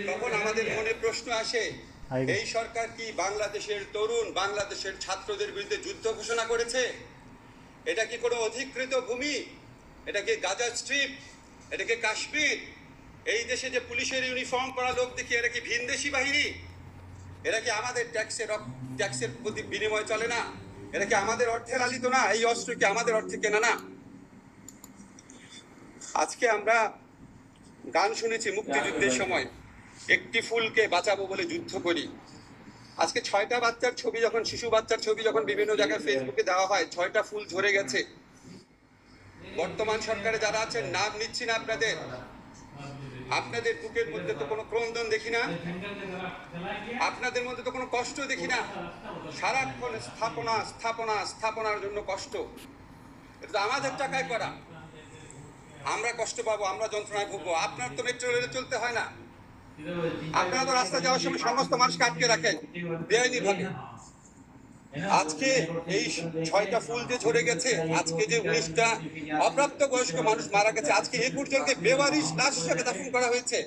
তখন আমাদের মনে প্রশ্ন আসে, এই সরকার কি বাংলাদেশের তরুণ, বাংলাদেশের ছাত্রদের বিরুদ্ধে যুদ্ধ ঘোষণা করেছে? এটা কি কোনো অধিকৃত ভূমি? এটা কি গাজা স্ট্রিপ? এটা কি কাশ্মীর? এই দেশে যে পুলিশের ইউনিফর্ম পরা লোক দেখি, এরা কি ভিনদেশি বাহিনী? এরা কি আমাদের ট্যাক্সের প্রতি বিনিময় চলে না? এরা কি আমাদের অর্থে লালিত না? এই অস্ত্র কি আমাদের অর্থে কেনা না? আজকে আমরা গান শুনেছি মুক্তিযুদ্ধের সময়, একটি ফুলকে বাঁচাবো বলে যুদ্ধ করি। আজকে 6টা বাচ্চার ছবি যখন, শিশু বাচ্চার ছবি যখন বিভিন্ন জায়গায় ফেসবুকে দেওয়া হয়, 6টা ফুল ঝরে গেছে। বর্তমান সরকারে যারা আছেন, নাম নিচ্ছি না আপনাদের বুকের মধ্যে তো কোনো ক্রন্দন দেখি না, আপনাদের মধ্যে তো কোনো কষ্ট দেখি না। সারাক্ষণ স্থাপনার জন্য কষ্ট। এটা তো আমাদের টাকায় করা। আমরা কষ্ট পাবো, আমরা যন্ত্রণায় ভুগবো। আপনার তো মেট্রো রেলে চলতে হয় না, আপনারা তো রাস্তা যাওয়ার সময় সমস্ত মানুষকে আটকে রাখেন বেআইনি ভাবে। আজকে এই 6টা ফুল যে ঝরে গেছে, আজকে যে 19টা অপ্রাপ্ত বয়স্ক মানুষ মারা গেছে, আজকে এ পর্যন্ত বেওয়ারিশ লাশ হিসেবে দাফন করা হয়েছে।